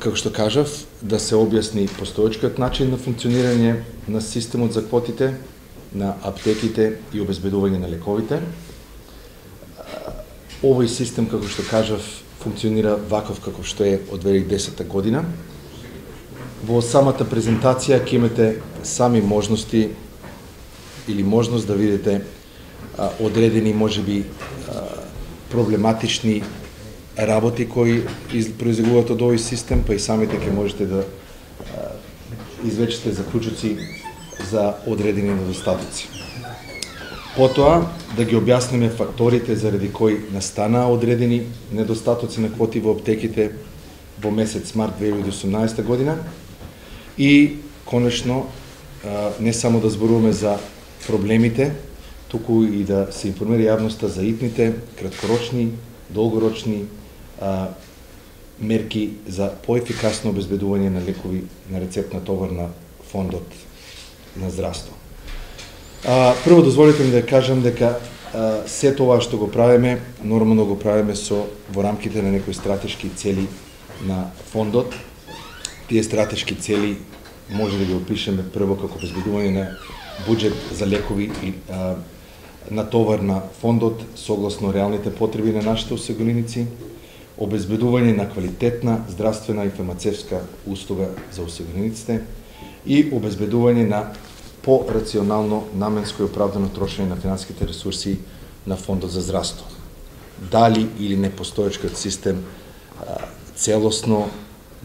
како што кажав, да се објасни постоечкиот начин на функционирање на системот за квотите, на аптеките и обезбедување на лековите. Овој систем, како што кажав, функционира ваков како што е од 2010 година. Во самата презентација ќе имате сами можности или можност да видите одредени можеби проблематични работи кои произлегуваат од овој систем, па и самите ќе можете да извлечете заклучоци за одредени недостатоци. Потоа да ги објасниме факторите заради кои настанаа одредени недостатоци на квоти во аптеките во месец март 2018 година и конечно не само да зборуваме за проблемите, туку и да се информира јавноста за итните, краткорочни, долгорочни мерки за поефикасно обезбедување на лекови на рецептна товар на фондот на здравство. Прво дозволите ми да кажам дека се тоа што го правиме, нормално го правиме во рамките на некои стратешки цели на фондот. Тие стратешки цели може да ги опишеме прво како обезбедување на буџет за лекови и на товар на фондот согласно реалните потреби на нашите осигуреници, обезбедување на квалитетна здравствена и фармацевтска услуга за осигурениците и обезбедување на по-рационално, наменско и оправдано трошење на финансиските ресурси на фондот за здравство. Дали или не постоечкиот систем целосно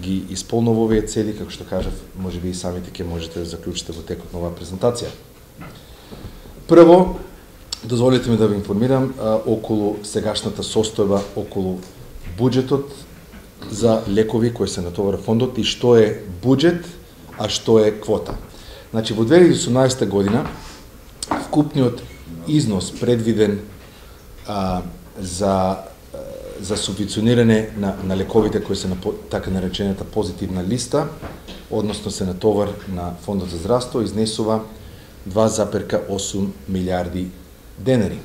ги исполнува овие цели, како што кажав, можеби и самите ќе можете да заклучите во текот на оваа презентација. Прво, дозволите ми да ви информирам околу сегашната состојба околу буџетот за лекови кои се натовара фондот и што е буџет, а што е квота. Значи, во 2018 година вкупниот износ предвиден за субвенционирање на лековите кои се на така наречената позитивна листа, односно се натовар на фондот за здравство, изнесува 2,8 милиарди денари.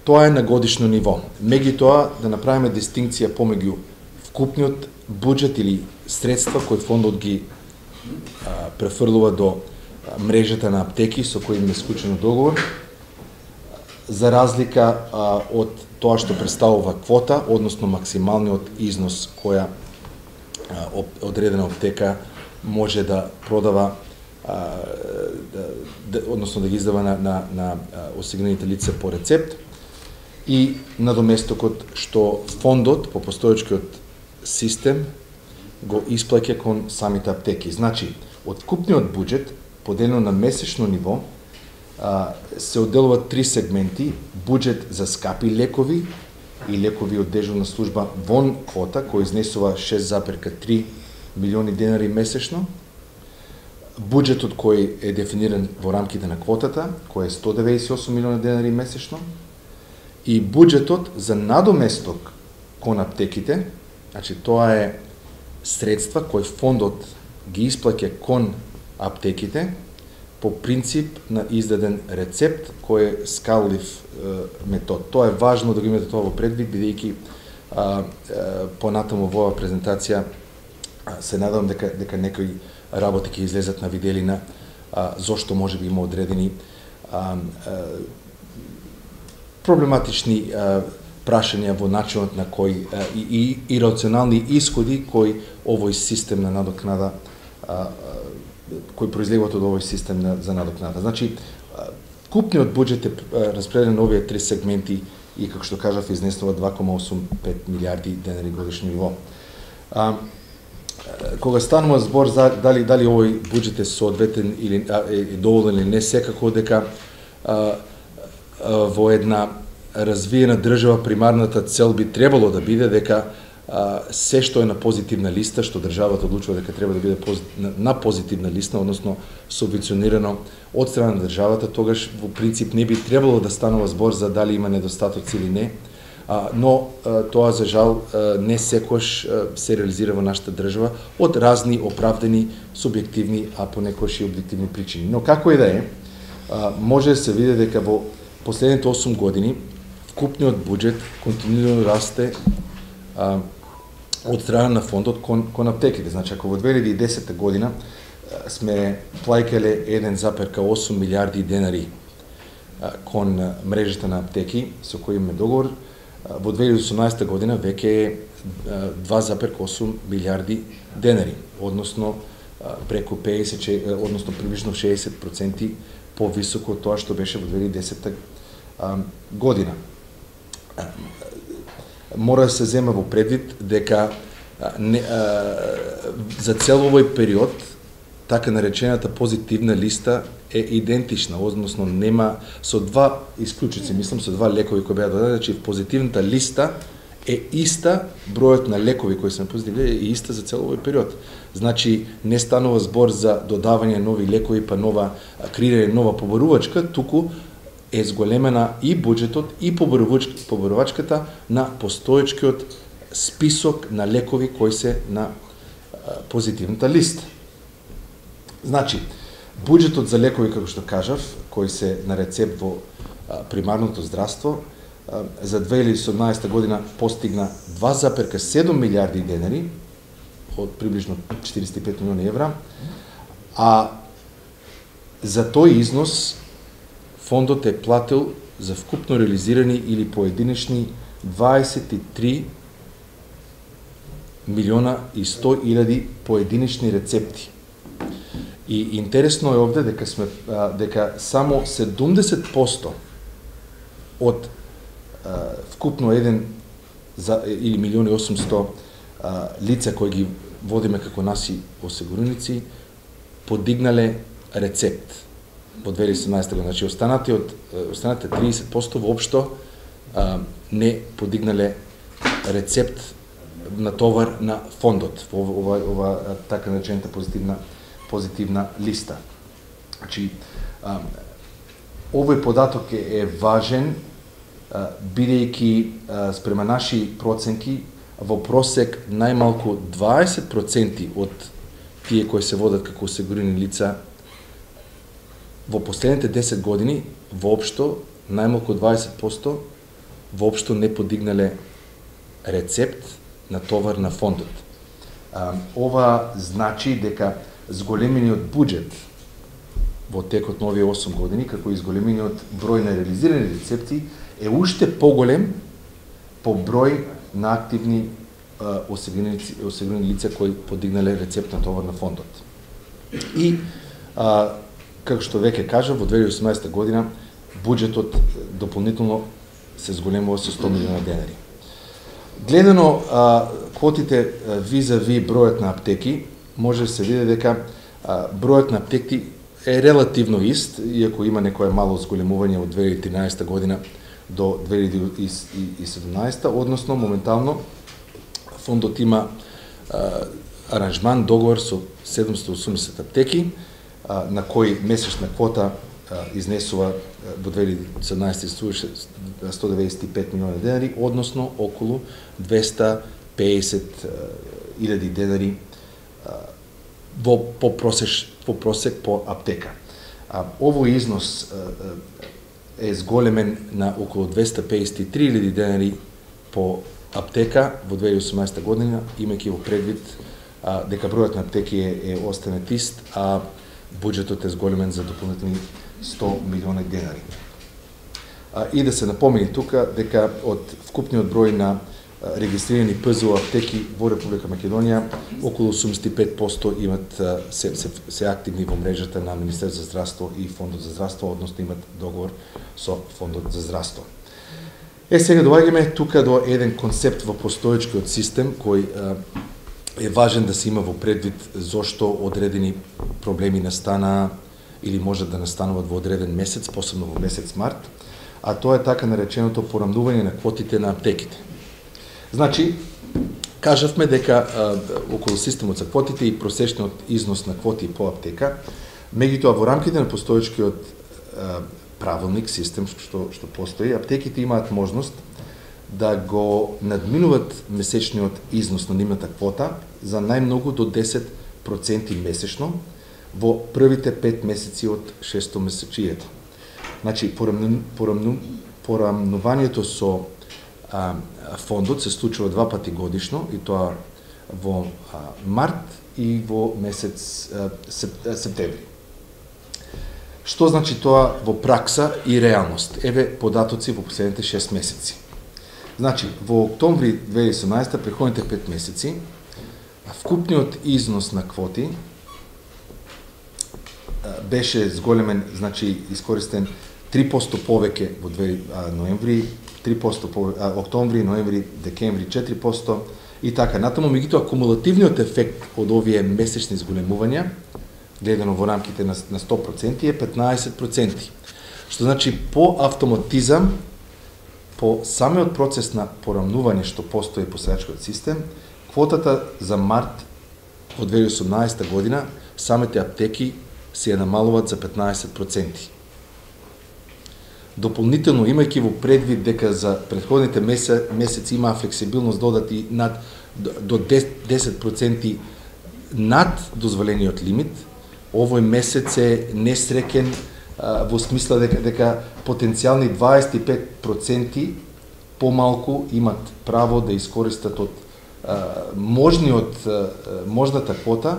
Тоа е на годишно ниво. Меѓутоа, да направиме дистинкција помеѓу вкупниот буџет или средства кои фондот ги префрлува до мрежата на аптеки со кои има склучен договор, за разлика од тоа што представува квота, односно максималниот износ која одредена аптека може да продава, односно да ги издава на осигурените лица по рецепт, и надоместокот што фондот по постоечкиот систем го исплаќа кон самите аптеки. Значи, од вкупниот буџет, поделено на месечно ниво, се одделуваат три сегменти: буџет за скапи лекови и лекови од дежурна служба вон квота, кој изнесува 6,3 милиони денари месечно, буџетот кој е дефиниран во рамките на квотата, кој е 198 милиони денари месечно, и буџетот за надоместок кон аптеките, значи тоа е средства кои фондот ги исплаќа кон аптеките по принцип на издаден рецепт кој е скаллив метод. Тоа е важно да го имате тоа во предвид, бидејќи понатаму во оваа презентација се надевам дека некои работи ќе излезат на виделина зошто можеби има одредени проблематични прашања во начинот на кој и рационални исходи кои овој систем на надокнада кои произлегуваат од овој систем за надокнада. Значи, купниот буџет е распределен на овие три сегменти и, како што кажав, изнесува 2,85 милиарди денари годишно ниво. Кога станува збор за дали овој буџет е соодветен или е доволен или не, секако дека во една развиена држава примарната цел би требало да биде дека се што е на позитивна листа, што државата одлучува дека треба да биде на позитивна листа, односно субвенционирано од страна на државата, тогаш во принцип не би требало да станува збор за дали има недостатоци или не, но тоа за жал не секош се реализира во нашата држава од разни оправдани, субјективни, а понекогаш и објективни причини. Но како и да е, може да се види дека во последните 8 години вкупниот буџет континуирано расте од страна на фондот кон аптеките. Значи, ако во 2010 година сме плаќале 1,8 милиарди денари кон мрежата на аптеки со кои имаме договор, во 2018 година веќе е 2,8 милиарди денари, односно преку 50, односно приближно 60% повисоко од тоа што беше во 2010 година. Мора да се зема во предвид дека за цел овој период така наречената позитивна листа е идентична, односно нема со два исклучици, мислам со два лекови кои беа додадени, значи позитивната листа е иста, бројот на лекови кои се позитивни е иста за цел овој период. Значи не станува збор за додавање нови лекови па креирање нова побарувачка, туку е зголемена и буџетот и побарувачката на постоечкиот список на лекови кои се на позитивната листа. Значи, буџетот за лекови, како што кажав, кои се на рецепт во примарното здравство, за 2018 година постигна 2,7 милиарди денари, од приближно 45 милиони евра, а за тој износ фондот е платил за вкупно реализирани или поединечни 23 милиона и 100 илјади поединечни рецепти. И интересно е овде дека само 70% од вкупно 1 или 1.800.000 лица кои ги водиме како наси осигуреници подигнале рецепт во 2017 година. Значи останате 30% воопшто не подигнале рецепт на товар на фондот во ова така наречената позитивна листа. Значи овој податок е важен бидејќи спрема наши проценки во просек најмалку 20% од тие кои се водат како осигурени лица во последните 10 години воопшто најмалку 20% воопшто не подигнале рецепт на товар на фондот. Ова значи дека зголемениот буџет во текот на овие 8 години, како и зголемениот број на реализирани рецепти, е уште поголем по број на активни осигурени лица кои подигнале рецепт на товар на фондот. И, како што веќе кажа, во 2018 година буџетот дополнително се зголемува со 100 милиона денари. Гледано квотите визави бројот на аптеки, може да се види дека бројот на аптеки е релативно ист, иако има некое мало зголемување од 2013 година до 2017, односно моментално фондот има аранжман, договор со 780 аптеки, на кои месечна квота изнесува во 2017 195 милиони денари, односно околу 250.000 денари по просек по аптека. Овој износ е зголемен на околу 253.000 денари по аптека во 2018 година, имајќи во предвид дека бројот на аптеки е останет ист, а буџетот е зголемен за дополнителни 100 милиони денари. И да се напомени тука дека од вкупниот број на регистрирани ПЗУ аптеки во Република Македонија, околу 85% имат се активни во мрежата на Министерството за здравство и Фондот за здравство, односно имат договор со Фондот за здравство. Сега доаѓаме тука до еден концепт во постоечкиот систем кој е важен да се има во предвид зошто одредени проблеми настана или можат да настануваат во одреден месец, посебно во месец март, а тоа е така нареченото порамнување на квотите на аптеките. Значи, кажавме дека околу системот за квотите и просечниот износ на квоти по аптека, меѓутоа во рамките на постоечкиот правилник, систем што постои, аптеките имаат можност да го надминуват месечниот износ на нивната квота за најмногу до 10% месечно во првите 5 месеци од 6-месечието. Значи, порамнувањето со фондот се случува 2 пати годишно, и тоа во март и во месец септември. Што значи тоа во пракса и реалност? Еве податоци во последните 6 месеци. Значи, во октомври 2018, преходните 5 месеци, вкупниот износ на квоти беше зголемен, значи искористен 3% повеќе во ноември, 3% повеќе, октомври, ноември, декември 4% и така натаму, меѓутоа кумулативниот ефект од овие месечни зголемувања, гледано во рамките на 100% е 15%. Што значи по автоматизам, по самиот процес на порамнување што постои по сегашниот систем, квотата за март од 2018 година, самите аптеки се ја намалуваат за 15%. Дополнително, имајќи во предвид дека за претходните месеци има флексибилност додати до 10% над дозволениот лимит, овој месец е несреќен во смисла дека потенцијални 25% помалку имат право да искористат од можната квота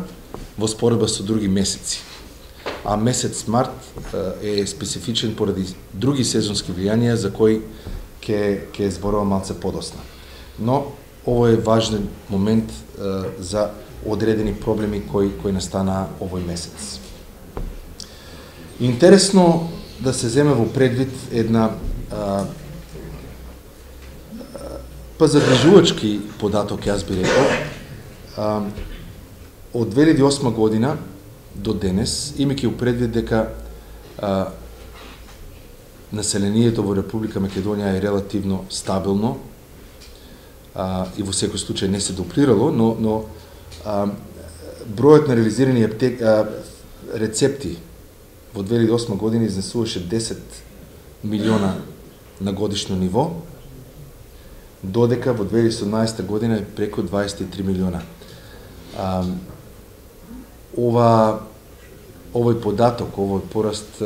во споредба со други месеци. А месец март е специфичен поради други сезонски влијанија за кои ќе зборувам малце подосна. Но ово е важен момент за одредени проблеми кои настанаа овој месец. Интересно да се земе во предвид една задвижувачки податок, јас би рекол, од 2008 година до денес, имајќи во предвид дека населението во Република Македонија е релативно стабилно и во секој случај не се дуплирало, но бројот на реализирани рецепти во 2008 година изнесуваше 10 милиона на годишно ниво, додека во 2018 година е преку 23 милиона. Овој податок, овој пораст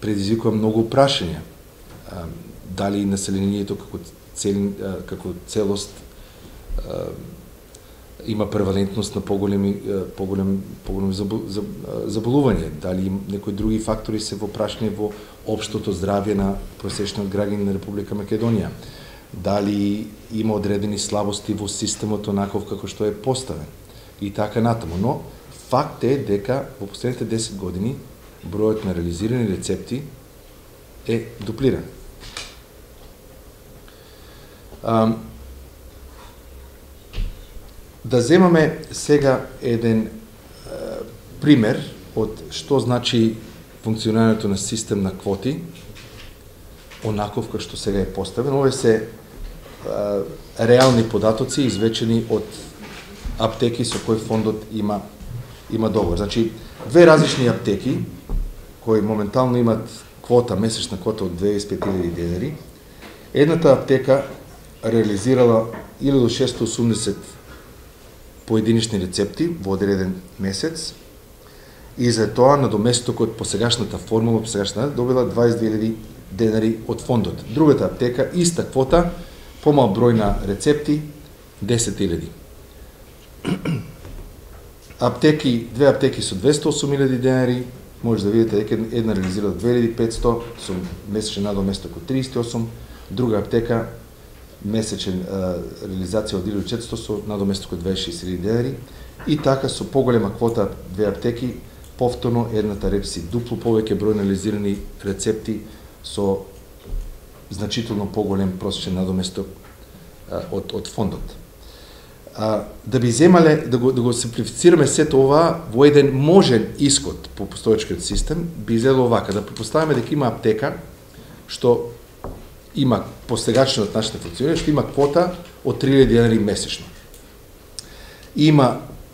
предизвикува многу прашања. Дали населението како целост има превалентност на поголеми заболувања, дали некои други фактори се во прашање во општото здравје на просечниот граѓанин на Република Македонија, дали има одредени слабости во системот онаков како што е поставен и така натаму. Но факт е дека во последните 10 години бројот на реализирани рецепти е дуплиран. Да земаме сега еден пример од што значи функционирањето на систем на квоти, онаков како што сега е поставен. Овие се реални податоци извечени од аптеки со кои фондот има договор. Значи, две различни аптеки кои моментално имат квота, месечна квота од 25.000 денари. Едната аптека реализирала 1680 поединични рецепти во одреден месец и за тоа надоместокот по сегашната формула, добила 22.000 денари од фондот. Другата аптека, иста квота, помал број на рецепти, 10.000. Две аптеки со 208.000 денари, може да видите дека една реализира 2.500 со месечен надоместок од 38, друга аптека месечен реализација од 1.400 со надоместок од 26.000 денари и така со поголема квота две аптеки, повторно едната репси дупло повеќе број на реализирани рецепти со значително поголем просечен надоместок од фондот. Да би земале, да го симплифицираме сето ова во еден можен исход по постоечкиот систем, би изгледало вака, да предпоставиме дека има аптека што има по сегашниот начин на функционирање, што има квота од 3.000 денари месечно.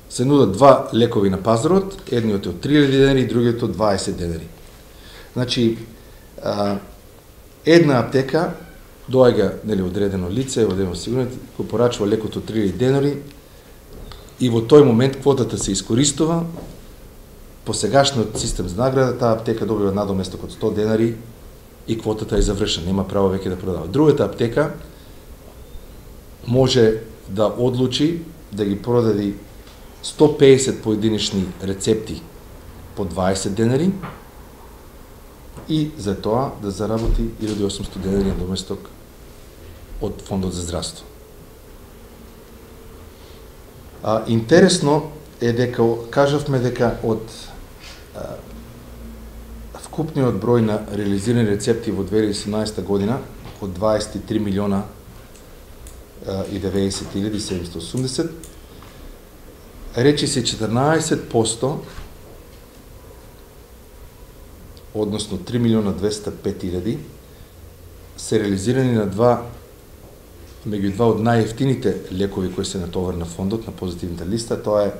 Се нудат два лекови на пазарот, едниот е од 3.000 денари и другиот од 20 денари. Значи, една аптека доаѓа одредено лице, одредено сигурност, кој порачува лекот од 3.000 денари и во тој момент квотата се искористува, по сегашниот систем за награда, таа аптека добива надоместок од 100 денари и квотата е завршена, нема право веќе да продава. Другата аптека може да одлучи да ги продади 150 поединечни рецепти по 20 денари и за тоа да заработи 1800 денари на доместок од Фондот за здравство. Интересно е дека кажавме дека од вкупниот број на реализирани рецепти во 2017 година од 23 милиона и 90.780, речи се 14%, односно 3 милиона 205.000, се реализирани на меѓу два од најевтините лекови кои се натовар на фондот на позитивната листа, тоа е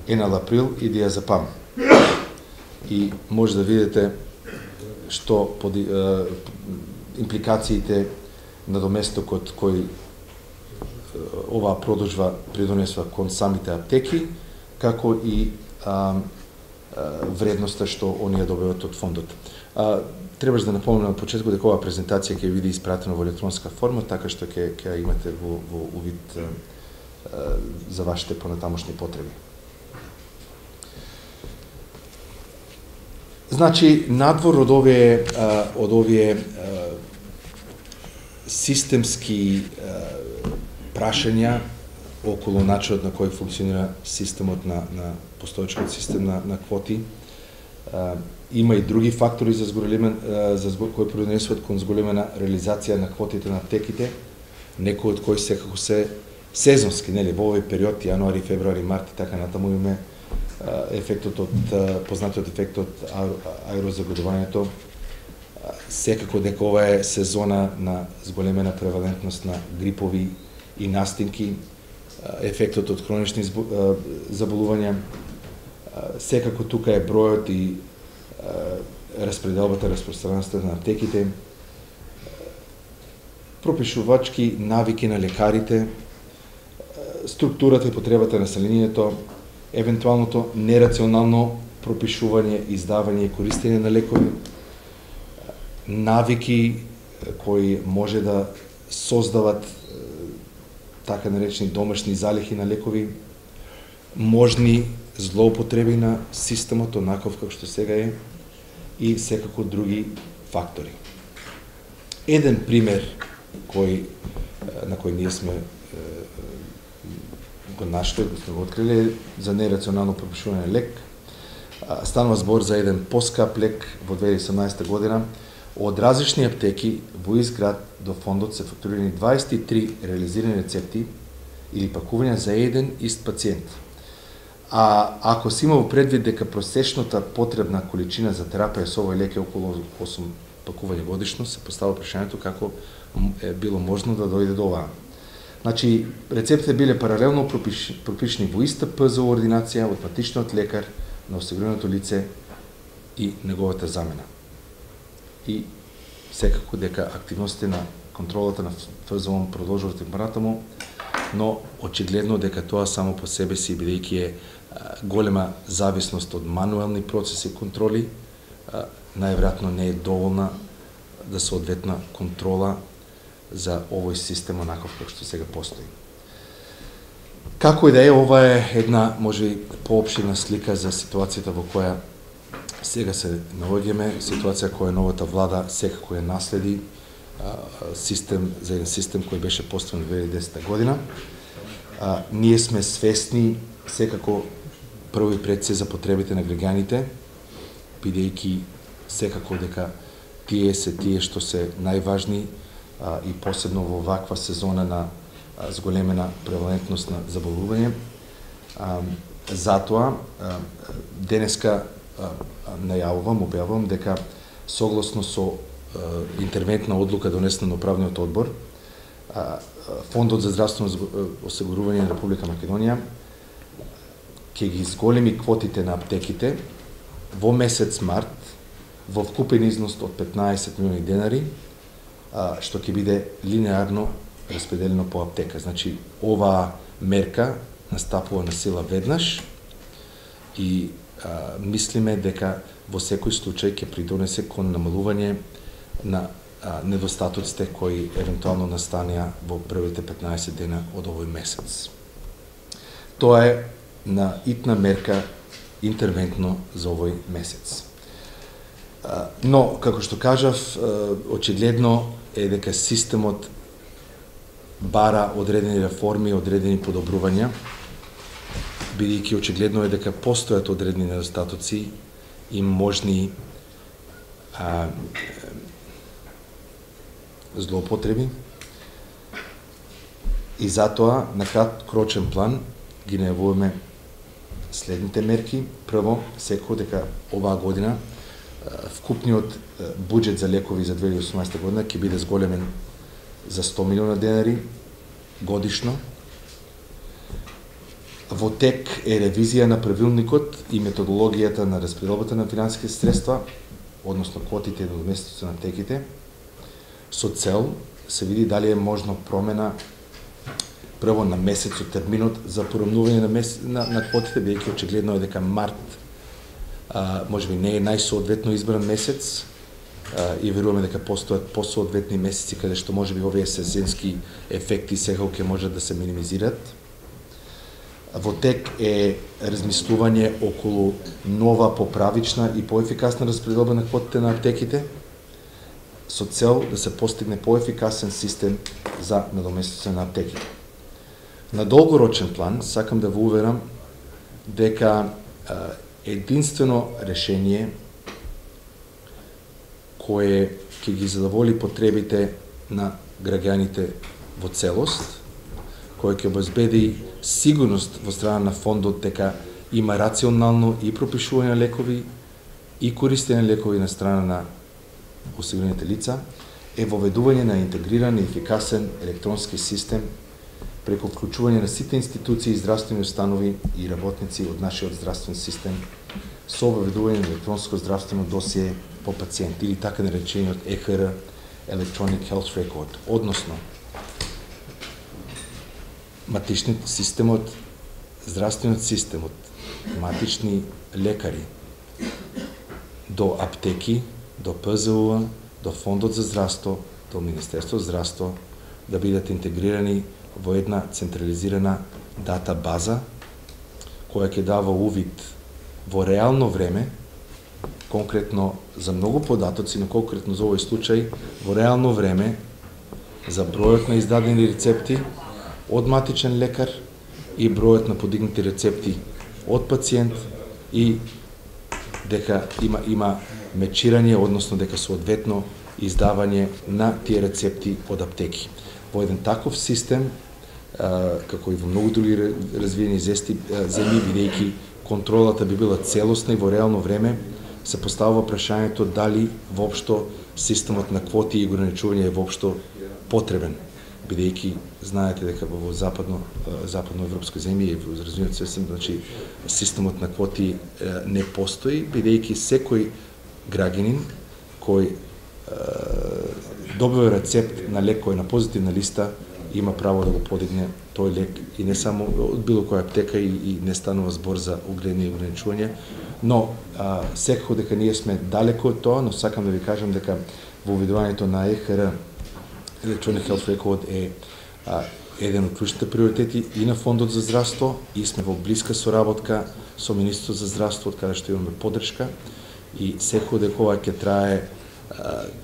Еналаприл и Диазепам. И може да видите што импликациите на доместокот кој оваа продажба придонесува кон самите аптеки, како и вредноста што оние добиваат од фондот. Требаш да напомнам на почетку дека оваа презентација ќе биде испратена во електронска форма, така што ќе имате во увид за вашите понатамошни потреби. Значи, надвор од овие системски прашања околу начинот на кој функционира системот на постоечкиот систем на квоти, има и други фактори кои придонесуваат кон зголемена реализација на квотите на аптеките, некои од кои секако се сезонски, нели, во овој период, јануари, февруари, март и така натаму имаме познатиот ефект од аерозагодувањето. Секако дека ова е сезона на зголемена превалентност на грипови и настинки, ефектот од хронични заболувања, секако тука е бројот и распределбата, распространеността на аптеките, пропишувачки навики на лекарите, структурата и потребата на населението, евентуалното нерационално пропишување, издавање и користење на лекови, навики кои може да создават така наречени домашни залихи на лекови, можни злоупотреби на системот онаков како што сега е и секако други фактори. Еден пример на кој ние сме го нашли, сме го открили за нерационално пропишување на лек. Станува збор за еден поскап лек во 2018 година. Од различни аптеки во изград до фондот се фактурирани 23 реализирани рецепти или пакувања за еден ист пациент. Ако се има во предвид дека просечната потребна количина за терапија со овој лек е околу 8 пакувања годишно, се поставува прашањето како е било можно да дојде до оваа. Значи, рецептите биле паралелно пропишани во иста ПЗО ординација од пратичниот лекар на осигуреното лице и неговата замена. И секако дека активностите на контролата на ФЗО продолжуваат и понатаму, но очигледно дека тоа само по себе си, бидејќи е голема зависност од мануелни процеси и контроли, најверојатно не е доволна да се одветна контрола за овој систем онаков како што сега постои. Како и да е, ова е една, може би, поопширна слика за ситуацијата во која сега се наоѓаме, ситуација која новата влада секако ја наследи, за еден систем кој беше поставен во 2010 година. Ние сме свесни секако прво и пред се за потребите на граѓаните, бидејќи секако дека тие што се најважни и посебно во ваква сезона на зголемена превалентност на заболување. Затоа денеска објавувам дека согласно со интервентна одлука донесена на управниот одбор, Фондот за здравствено осигурување на Република Македонија ќе ги зголеми квотите на аптеките во месец март во вкупен износ од 15 милиони денари, што ќе биде линеарно распределено по аптека. Значи, оваа мерка настапува на сила веднаш и мислиме дека во секој случај ќе придонесе кон намалување на недостатоците кои евентуално настанеа во првите 15 дена од овој месец. Тоа е на итна мерка интервентно за овој месец. Но, како што кажав, очигледно е дека системот бара одредени реформи, одредени подобрувања, бидејќи очигледно е дека постојат одредени недостатоци и можни злоупотреби. И затоа, на краткорочен план, ги најавуваме следните мерки. Прво, секако дека оваа година вкупниот буџет за лекови за 2018 година ќе биде зголемен за 100 милиона денари годишно. Во тек е ревизија на правилникот и методологијата на распределбата на финансиски средства, односно квотите и одместиците на теките, со цел се види дали е можно промена прво на месецот терминот за порамнување на квотите, бидејќи очигледно е дека март можеби не е најсоодветно избран месец и веруваме дека постојат посоодветни месеци каде што можеби овие сезонски ефекти сега ќе можат да се минимизират. Во тек е размислување околу нова, поправична и поефикасна распределба на квотите на аптеките со цел да се постигне поефикасен систем за надоместиците на аптеките. На долгорочен план сакам да ве уверам дека единствено решение кое ќе ги задоволи потребите на граѓаните во целост, кое ќе обезбеди сигурност во страна на фондот дека има рационално и пропишување на лекови и користење на лекови на страна на осигурените лица, е воведување на интегриран и ефикасен електронски систем преку вклучување на сите институции и здравствени установи и работници од нашиот здравствен систем со воведување на електронско здравствено досие по пациент или така наречениот ЕХР, Electronic Health Record, односно матичниот системот, здравствениот системот, матични лекари до аптеки, до ПЗУ, до Фондот за здравство, до Министерството за здравство да бидат интегрирани во една централизирана дата база која ќе дава увид во реално време, конкретно за многу податоци, но конкретно за овој случај, во реално време за бројот на издадени рецепти од матичен лекар и бројот на подигнати рецепти од пациент и дека има мечирање, односно дека соодветно издавање на тие рецепти од аптеки. Во еден таков систем, како и во многу други развиени земји, бидејќи контролата би била целосна и во реално време, се поставува прашањето дали воопшто системот на квоти и ограничување е воопшто потребен, бидејќи знаете дека во западноевропски земји и во развиениот свет, значи системот на квоти не постои, бидејќи секој граѓанин кој добива рецепт на лек кој е на позитивна листа има право да го подигне тој лек и не само од било која аптека и не станува збор за огледни ограничувања, но секако дека ние сме далеко од тоа, но сакам да ви кажам дека воведувањето на ЕХР, Electronic Health Record, е еден од клучните приоритети и на Фондот за здравство и сме во блиска соработка со Министерството за здравство, од каде што имаме поддршка и секако дека ова ќе трае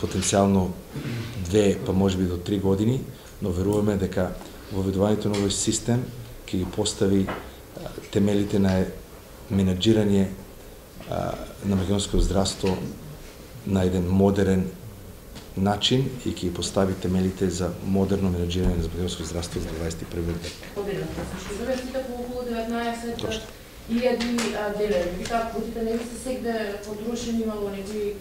потенцијално 2, па можеби до 3 години, но веруваме дека воведувањето на овој систем ќе ги постави темелите на менаџирање на македонското здравство на еден модерен начин и ќе ги постави темелите за модерно менаџирање на македонското здравство за 21 век. Годината по околу 19 илјади делеви. Вика, квотите не би се сегде потрошени, имало некои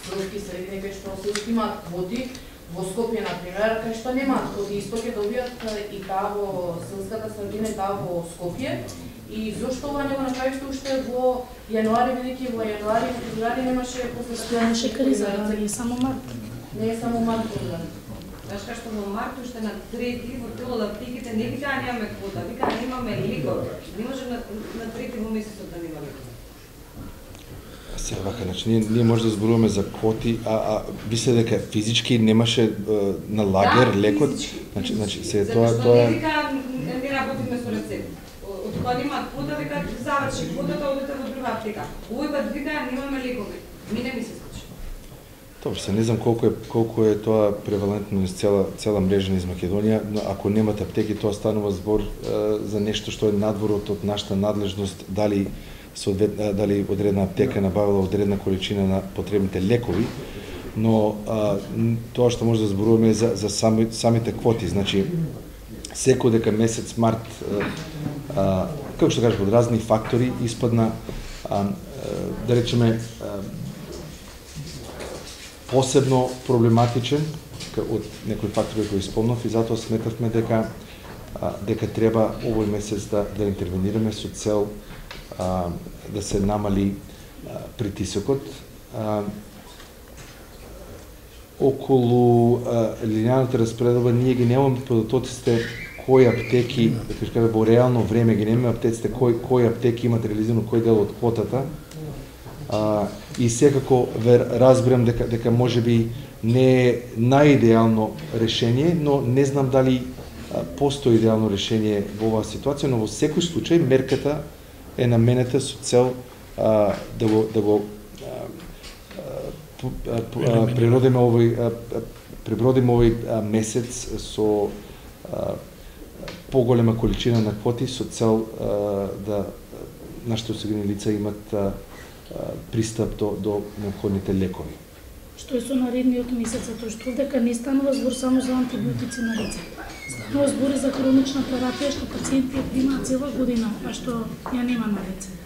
сродки средини кај што се имаат квоти, во Скопје, например, кај што немаат квоти, исто ќе добијат и таа во селската средина, и таа во Скопје. И зошто ова не го направиште уште во јануари, бидејќи во јануари и февруари немаше постојаше криза, не е само март. Не е само март проблем. Знаеш кај што во март уште на 3 во дел од аптеките не викаа немаме квота, викаа немаме лекови. Не може на 3 во месецот да нема лекови. Сега вака, значи ние може да зборуваме за квоти, мисле дека физички немаше на лагер лекот. Значи се тоа не вика не работиме со рецепт. Од кога имаат квота, вика заврши квотата, одете во друга аптека. Овој пат вика немаме лекови. Мене ми се случи. Добро, се не знам колку е тоа превалентно из цела мрежа из Македонија, но ако немате аптеки, тоа станува збор за нешто што е надвор од нашата надлежност, дали одредна аптека набавила одредна количина на потребните лекови, но тоа што може да зборуваме е за самите квоти. Значи, секој дека месец март, како што кажеш, од разни фактори испадна, да речеме, посебно проблематичен од некои фактори кои спомнав, и затоа сметавме дека треба овој месец да интервенираме со цел да се намали притисокот. Околу линеарната распределба ние ги немаме податоците кои аптеки, да кажем, во реално време ги немаме аптеците кои аптеки имат реализирано кој дел од квотата. И секако разбирам дека можеби не е наидеално решение, но не знам дали постои идеално решение во оваа ситуација, но во секој случај мерката е наменета со цел да го пребродиме овој месец со поголема количина на квоти со цел да нашите осигурени лица имат пристап до необходните лекови. Што е со наредниот месец, затоа што дека не станува збор само за антибиотици на рецепт. Станува збор за хронична терапија што пациенти примаат цела година, а што ја нема на рецепт.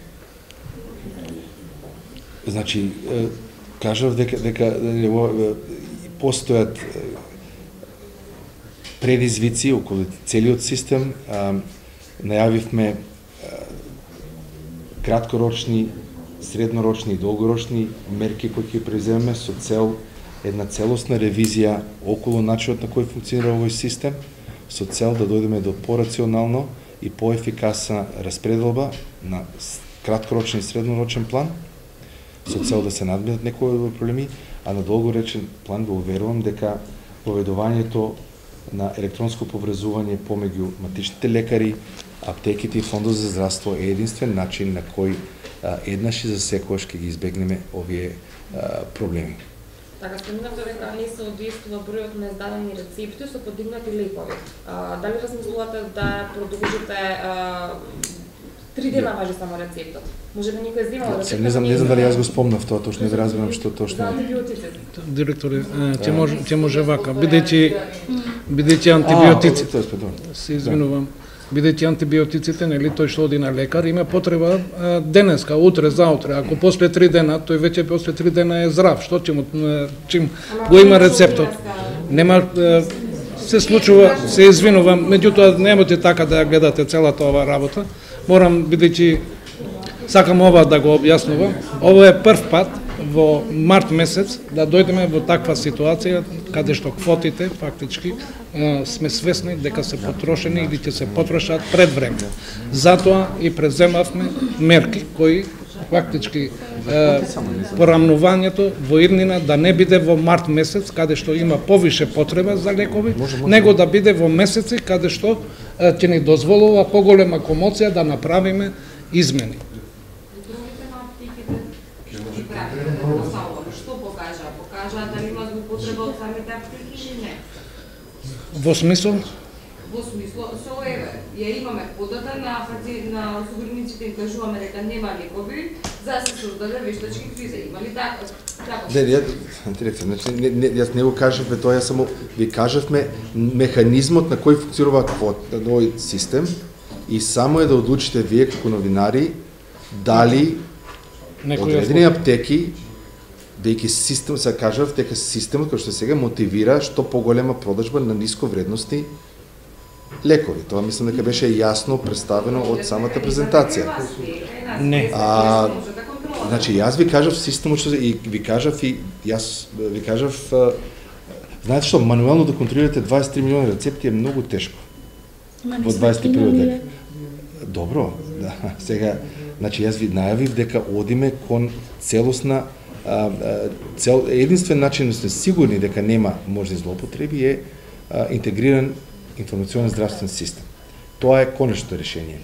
Значи, кажав дека постојат предизвици околу целиот систем. Најавивме краткорочни, среднорочни и долгорочни мерки кои ќе преземеме со цел една целосна ревизија околу начинот на кој функционира овој систем, со цел да дојдеме до порационално и поефикасна распределба на краткорочен и среднорочен план, со цел да се надминат некои проблеми, а на долгоречен план го уверувам дека поведувањето на електронско поврзување помеѓу матичните лекари, аптеките и фондот за здравство е единствен начин на кој еднаш и за секогаш ќе ги избегнеме овие проблеми. Така, споминавте дека не се одействува бројот на издадени рецепти со подигнати лекови. Дали размислувате да продолжите 3 дена важи само рецептот? Може би никој земал рецепт. Не знам дали јас го спомнав тоа, точно не разбирам што точно. За антибиотиците. Директоре, ќе може вака, бидејќи антибиотиците. Се извинувам. Бидејќи антибиотиците, нели, тој што оди на лекар, има потреба денеска, утре, заутре. Ако после 3 дена, тој веќе после 3 дена е здрав. Што ќе му чим го има рецептот? Нема се случува, се извинувам, меѓутоа немате така да ја гледате целата ова работа. Морам, бидејќи сакам ова да го објаснувам. Ово е прв пат во март месец да дојдеме во таква ситуација каде што квотите фактички сме свесни дека се потрошени или ќе се потрошат пред време. Затоа и преземавме мерки кои фактички порамнувањето во иднина да не биде во март месец каде што има повише потреба за лекови, него да биде во месеци каде што ќе ни дозволува поголема комоција да направиме измени. Што покажа? Покажа дали има злоупотреба од самите аптеки или не? Во смисол? Во смисло, со еве, ја имаме квотата на осигурениците, им кажуваме дека нема лекови, за да се создаде вештачки криза. Има ли така? Директор, јас не го кажавме тоа, јас само ви кажавме механизмот на кој функционира овој систем и само е да одлучите вие како новинари дали одредени аптеки, дејќи систем, се кажав, дека системот кој што сега мотивира што поголема продажба на ниско вредности лекови. Тоа мислам дека беше јасно представено од самата презентација. Не. Значи јас ви кажав системот што и ви кажав и јас ви кажав, знаете што, мануелно да контролирате 23 милиони рецепти е многу тешко. Во 21 век. Добро, да. Сега Значи, јас ви најавив дека одиме кон целосна единствен начин да сме сигурни дека нема можни злоупотреби е интегриран информационен здравствен систем. Тоа е конечното решение.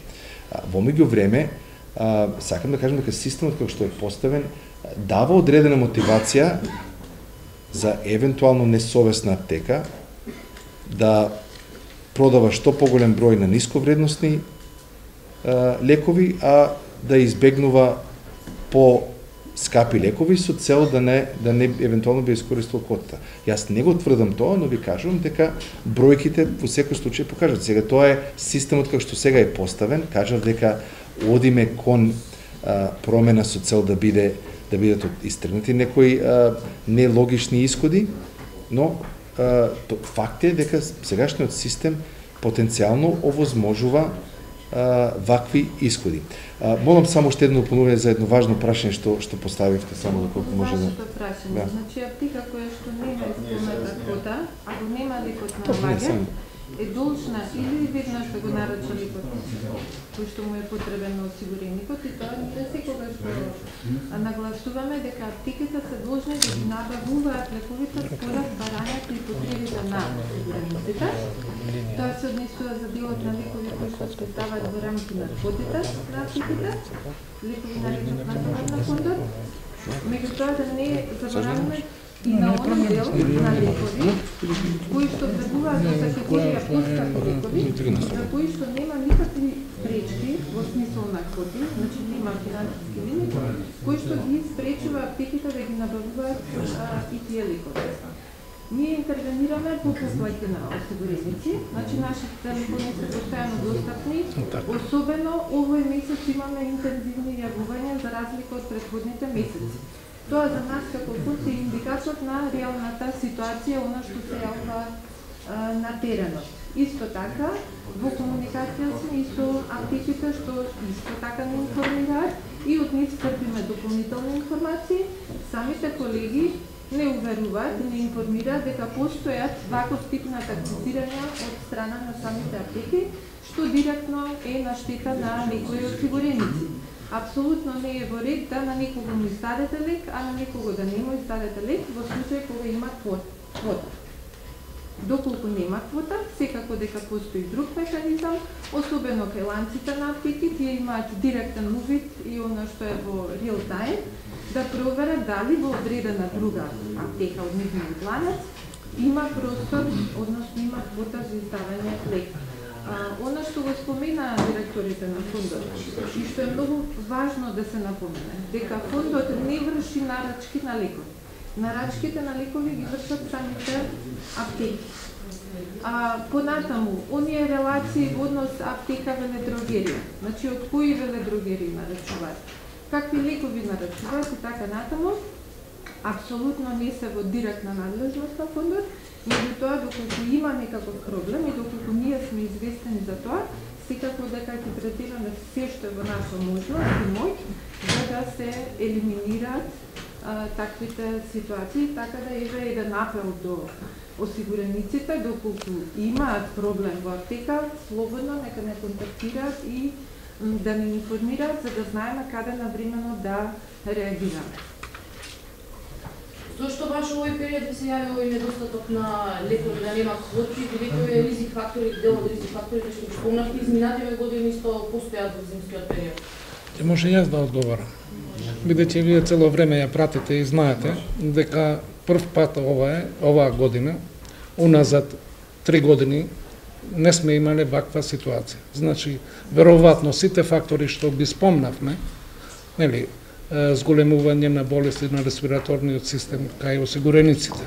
Во меѓувреме, сакам да кажам дека системот кој што е поставен дава одредена мотивација за евентуално несовесна аптека да продава што поголем број на нисковредностни лекови, а да избегнува по скапи лекови со цел да не евентуално би искористил квотата. Јас не го тврдам тоа, но ви кажувам дека бројките во секој случај покажат. Сега тоа е системот како што сега е поставен, кажав дека одиме кон промена со цел да бидат истргнати некои нелогични исходи, но факт е дека сегашниот систем потенцијално овозможува вакви исходи. Молам само уште едно допълнување за едно важно прашање што поставивте, само доколку може да... Вашето прашање, значи аптека која што нема исполнета квота, ако нема лекот на лагер, е должна или веднаш да го нарача лекот кој што му е потребен на осигуреникот, и тоа ние секогаш го нагласуваме дека аптеките се должни да ги набавуваат лековите според барањето и потребите на осигурениците. Тоа се однесува за делот на лекови кои што се дават во рамки на квотите на аптеките, лекови на регионалната на фондот. Меѓутоа да не забораваме и на оној дел на лекови кои што влегуваат во категорија поскапи лекови, за кои што нема никакви пречки во смисол на квоти, значи нема финансиски лимит, кои што ги спречува аптеките да ги набавуваат и тие лекови. Ние интервенираме по поплаќа на осигуреници, значи нашите телефони се постојано достапни, особено овој месец имаме интензивни јавувања за разлика од претходните месеци. Тоа за нас како фонд е индикатор на реалната ситуација, она што се јавува на теренот. Исто така, во комуникација сме и со аптеките што исто така не информираат и од нив црпиме дополнителни информации. Самите колеги не уверуваат, не информираат дека постојат ваков тип на таксирања од страна на самите аптеки, што директно е на штета на некои осигуреници. Апсолутно не е во ред да на некого му издадете лек, а на некого да не му издадете лек во случај кога има квота. Доколку нема квота, секако дека постои друг механизам, особено кај ланците на аптеки, тие имаат директен увид и оно што е во real time, да проверат дали во одредена друга аптека од нивниот ланец има простор, односно има квота за издавање лек. Оно што го спомена директорите на фондот и што е многу важно да се напомене, дека фондот не врши нарачки на лекови. Нарачките на лекови ги вршат самите аптеки. Понатаму, оние релации во однос аптека-веледрогерија, значи од кои веледрогерии нарачуваат, какви лекови нарачуваат и така натаму, апсолутно не се во директна надлежност на фондот, меѓутоа доколку има некаков проблем и доколку ние сме известени за тоа, секако дека ќе третираме се што е во наша можност и моќ за да се елиминираат таквите ситуации, така да еве еден апел до осигурениците, доколку имаат проблем во аптека, слободно нека не контактираат и да не информираат за да знаеме каде навремено да реагираме. Зошто баш овој период ви се јави овој недостаток на лекови, да нема квоти, кои е ризик фактори, дел од ризик факторите што спомнавте изминативе години исто постојат во зимскиот период? Може јас да одговорам. Бидејќи вие цело време ја пратите и знаете дека прв пат оваа година, уназад 3 години, не сме имале ваква ситуација. Значи, веројатно сите фактори што ги спомнавме, нели, зголемување на болести на респираторниот систем кај осигурениците,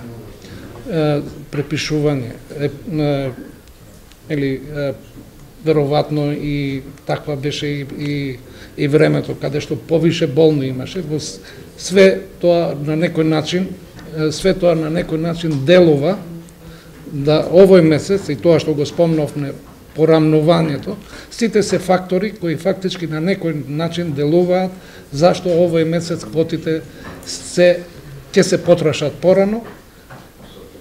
препишување, веројатно и таква беше и времето каде што повише болни имаше, све тоа на некој начин делува да овој месец и тоа што го спомнавме порамнувањето, сите се фактори кои фактички на некој начин делуваат зашто овој месец квотите ќе се потрошат порано,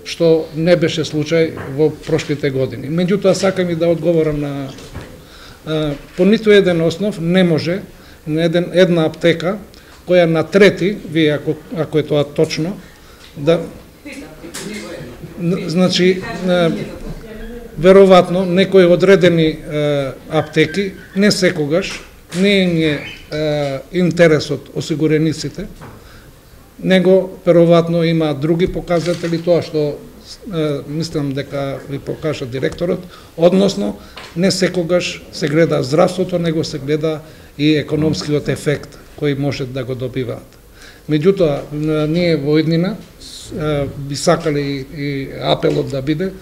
што не беше случај во прошлите години. Меѓутоа, сакам и да одговорам на по ниту еден основ не може на една аптека која на трети, вие ако е тоа точно, да значи веројатно некои одредени аптеки не секогаш не е интересот осигурениците, него веројатно има други показатели, тоа што мислам дека ви покажа директорот, односно не секогаш се гледа здравството, него се гледа и економскиот ефект кој може да го добиваат. Меѓутоа, ние во иднина би сакали и апелот да биде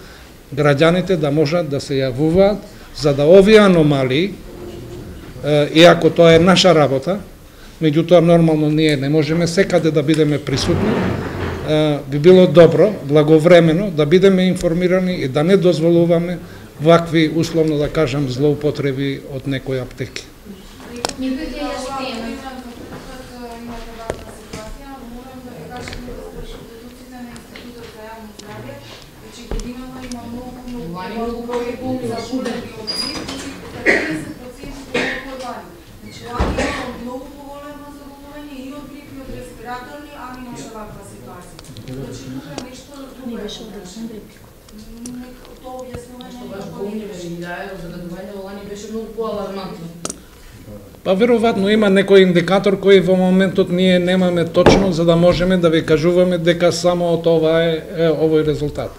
граѓаните да можат да се јавуваат за да овие аномалии, иако тоа е наша работа, меѓутоа нормално ние не можеме секаде да бидеме присутни, би било добро, благовремено, да бидеме информирани и да не дозволуваме вакви, условно да кажем, злоупотреби од некои аптеки. Па веројатно има некој индикатор кој во моментот ние немаме точно за да можеме да ви кажуваме дека само од ова е овој резултат.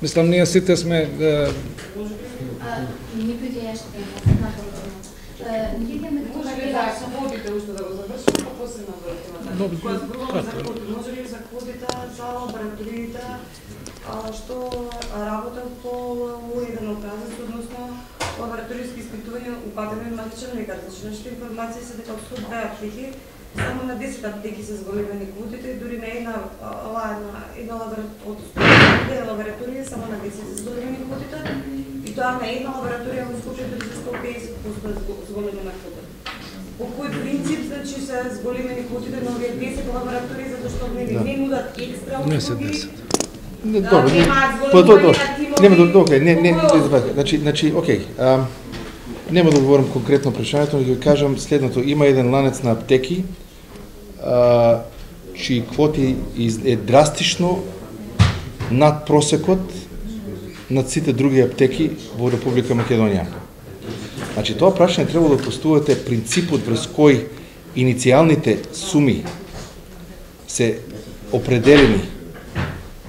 Мислам ние сите сме што работам по уреден образец, односно лабораториски испитувања упатено и матичен лекар. Значи, нашите информации се дека од 102 аптеки, само на 10 аптеки се зголемени квотите, дури не една лабораторија, само на 10 се зголемени квотите, и тоа на една лабораторија во случајот за 150% зголемена квота. По кој принцип, значи, се зголемени квотите на овие 10 лаборатории, затоа што не нудат екстра услуги. Добро, значи, окей, нема да говорам конкретно прашањето, но ќе кажам следното. Има еден ланец на аптеки, чии квоти е драстично над просекот над сите други аптеки во Република Македонија. Значи, тоа прашање треба да постувате принципот врз кој иницијалните суми се определени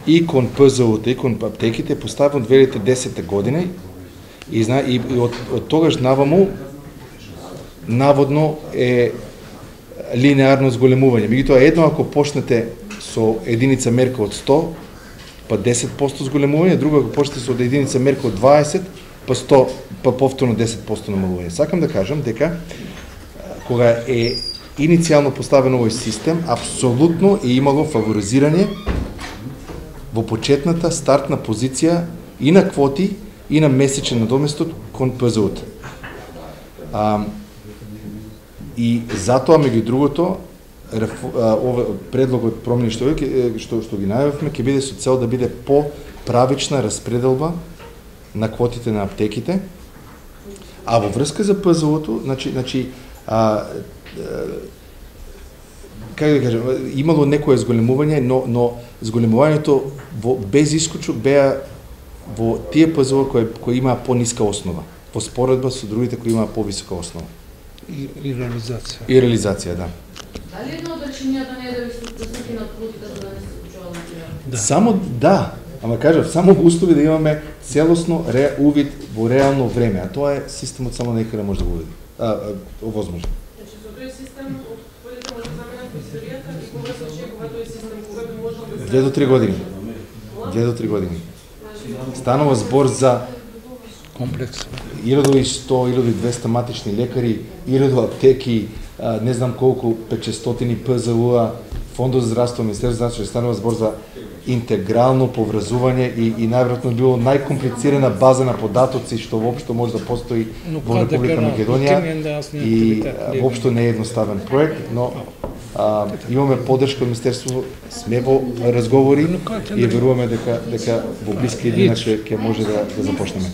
и кон ПЗУ-та, и кон аптеките, поставено 2010 година и од тогаш наваму наводно е линеарно зголемување. Меѓутоа, едно ако почнете со единица мерка од 100, па 10% зголемување, друго ако почнете со единица мерка од 20, па 100, па повторно 10% намалување. Сакам да кажам дека кога е иницијално поставен овој систем, апсолутно е имало фаворизирање во почетната стартна позиција и на квоти и на месечен надоместок кон ПЗУ-та. И затоа, меѓу другото, предлогот промени што ги најавивме ќе биде со цел да биде по-правична распределба на квотите на аптеките, а во врска за ПЗУ-то, значи како да кажам, имало некое зголемување, но зголемувањето без исклучок беа во тие ПЗУ кои имаа пониска основа, во споредба со другите кои имаа повисока основа. И реализација. И реализација, да. Дали едно од реченијата не е да ви се пресути на квотите за да не се случува на Само да, ама кажав, само во услови да имаме целосно увид во реално време, а тоа е системот само некаде може да го види. Овозможно. Значи, со тој систем, одите може да заменат историјата и кога се очекува тој систем, кога би можел да се... 2 до 3 години. 2 до 3 години. Станува збор за комплекс. 1100, 1200 матични лекари, 1000 аптеки, не знам колку, 500 ПЗУ-а, Фондот за здравство, Министерство за здравство, станува збор за интегрално поврзување и најверојатно било најкомплицирана база на податоци што воопшто може да постои во Република Македонија и воопшто не е едноставен проект, но имаме поддршка од Министерство, сме во разговори и веруваме дека во блиски дена ќе може да започнеме.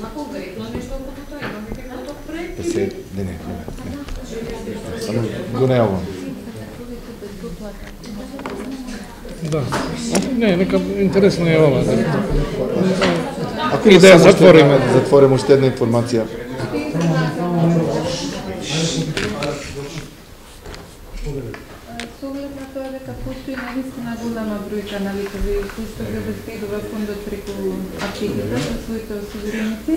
На конкретно нешто околу тоа, имаме некој проект? Не. го неавам. Да. Не, нека интересно е ова. Ако и да ја затвориме. Затвориме уште една информација. С оглед на тоа дека постои навистина голема бројка на ликови кои што ги обезбедува фондот преку аптеките за своите осигуреници,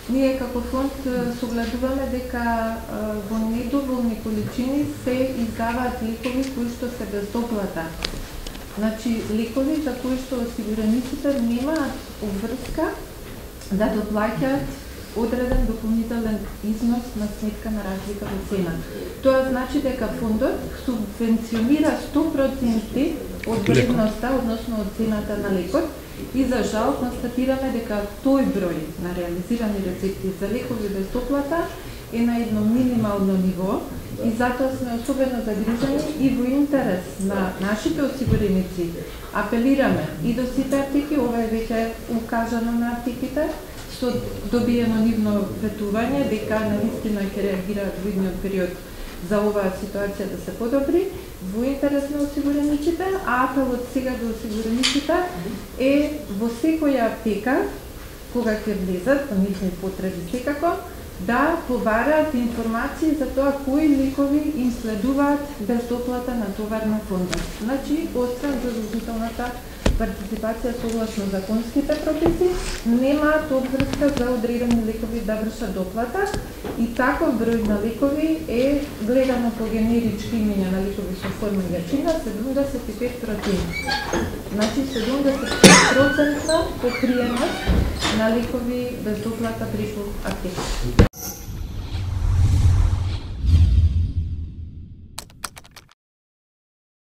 ние како фонд согледуваме дека во недоволни количини се издаваат ликови кои што се без доплата. Значи, ликови за кои што осигурениците немаат обврска да доплаќаат одреден дополнителен износ на сметка на разлика во цена. Тоа значи дека фондот субвенционира 100% од вредноста, односно од цената на лекот, и за жал констатираме дека тој број на реализирани рецепти за лекови без доплата е на едно минимално ниво и затоа сме особено загрижени и во интерес на нашите осигуреници апелираме и до сите аптеки, ова е веќе укажано на аптеките, со добиено нивно ветување дека навистина ќе реагираат во идниот период за оваа ситуација да се подобри во интерес на осигурениците, а апелот сега до осигурениците е во секоја аптека кога ќе влезат по нивни потреби секако да побараат информации за тоа кои лекови им следуваат без доплата на товар на фондот. Значи, освен задолжителната партиципација согласно законските прописи, немаат обврска за одредени лекови да вршат доплата и таков број на лекови е гледано по генерички имења на лекови со форма и јачина 75%. Значи 75% покриеност на лекови без доплата преку аптека.